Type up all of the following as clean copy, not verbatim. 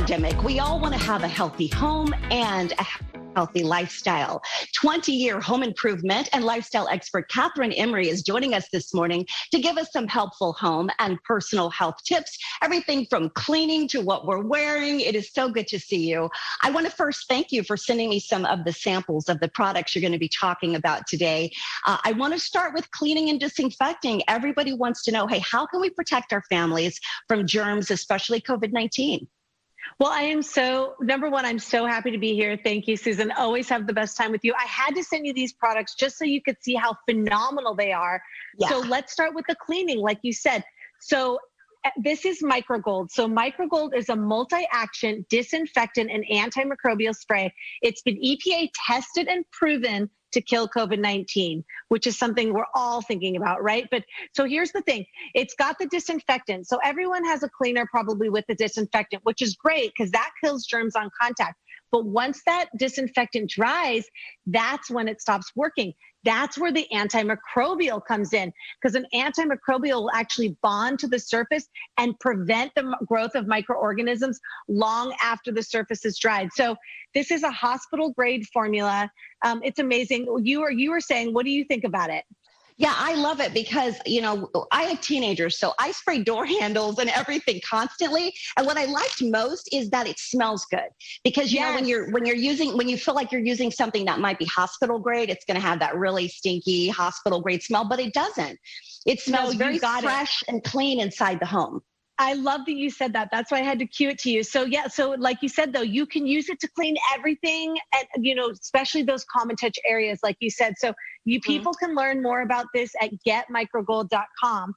pandemic, we all want to have a healthy home and a healthy lifestyle. 20-year home improvement and lifestyle expert Kathryn Emery is joining us this morning to give us some helpful home and personal health tips, everything from cleaning to what we're wearing. It is so good to see you. I want to first thank you for sending me some of the samples of the products you're going to be talking about today. I want to start with cleaning and disinfecting. Everybody wants to know, hey, how can we protect our families from germs, especially COVID-19? Well, number one, I'm so happy to be here. Thank you, Susan. Always have the best time with you. I had to send you these products just so you could see how phenomenal they are. Yeah. So let's start with the cleaning, like you said. So this is MicroGold. So MicroGold is a multi-action disinfectant and antimicrobial spray. It's been EPA tested and proven to kill COVID-19, which is something we're all thinking about, right? But so here's the thing. It's got the disinfectant. So everyone has a cleaner probably with the disinfectant, which is great because that kills germs on contact. But once that disinfectant dries, that's when it stops working. That's where the antimicrobial comes in, because an antimicrobial will actually bond to the surface and prevent the growth of microorganisms long after the surface is dried. So this is a hospital grade formula. It's amazing. You were saying, what do you think about it? Yeah, I love it because, I have teenagers, so I spray door handles and everything constantly. And what I liked most is that it smells good because, you know, when you feel like you're using something that might be hospital grade, it's going to have that really stinky hospital grade smell, but it doesn't. It smells very fresh and clean inside the home. I love that you said that. That's why I had to cue it to you. So yeah, so like you said, though, you can use it to clean everything, and especially those common touch areas, like you said. So people can learn more about this at getmicrogold.com.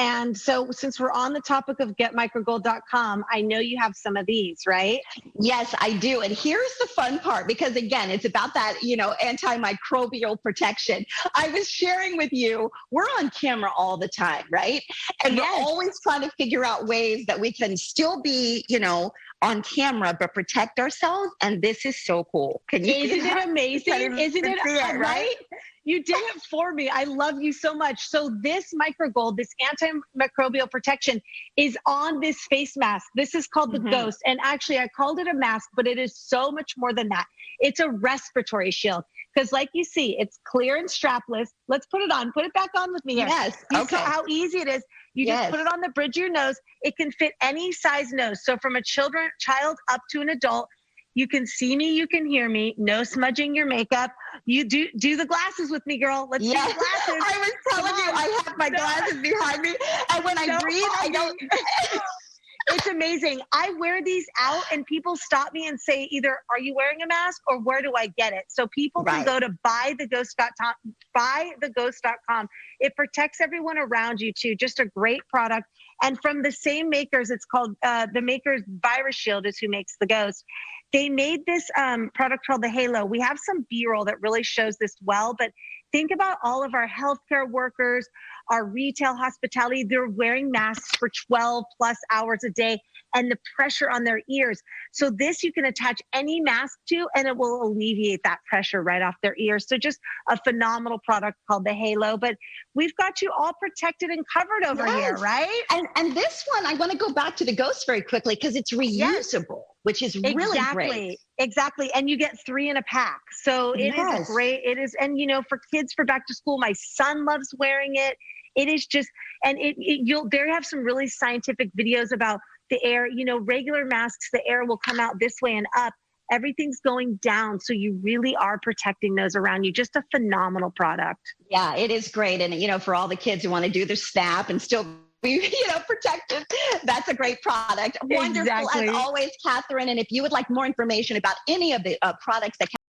And so since we're on the topic of getmicrogold.com, I know you have some of these, right? Yes, I do. And here's the fun part, because again, it's about that, antimicrobial protection. I was sharing with you, we're on camera all the time, right? And we're always trying to figure out ways that we can still be, on camera, but protect ourselves. And this is so cool. Isn't it amazing? Isn't it right? You did it for me. I love you so much. So this MicroGold, this antimicrobial protection, is on this face mask. This is called the Ghost. And actually, I called it a mask, but it is so much more than that. It's a respiratory shield. Because like you see, it's clear and strapless. Let's put it on. Put it back on with me here. Yes. You saw how easy it is. You just put it on the bridge of your nose. It can fit any size nose. So from a child up to an adult, you can see me, you can hear me, no smudging your makeup. You do the glasses with me, girl. Let's do the glasses. I was telling you, I have my glasses behind me. And when I breathe, I don't. It's amazing. I wear these out and people stop me and say either, are you wearing a mask or where do I get it? So people can go to buytheghost.com. It protects everyone around you too. Just a great product. And from the same makers, it's called, the makers Virus Shield is who makes the Ghost. They made this product called the Halo. We have some B-roll that really shows this well, but think about all of our healthcare workers, our retail hospitality. They're wearing masks for 12 plus hours a day and the pressure on their ears. So this you can attach any mask to and it will alleviate that pressure right off their ears. So just a phenomenal product called the Halo. But we've got you all protected and covered over here, right? And this one, I want to go back to the Ghost very quickly because it's reusable, which is really great. Exactly. And you get 3 in a pack. So it is great. It is. And, for kids for back to school, my son loves wearing it. It is just, and they have some really scientific videos about the air, regular masks, the air will come out this way and up. Everything's going down. So you really are protecting those around you. Just a phenomenal product. Yeah, it is great. And, for all the kids who want to do their snap and still be, protected, that's a great product. Wonderful as always, Kathryn. And if you would like more information about any of the products that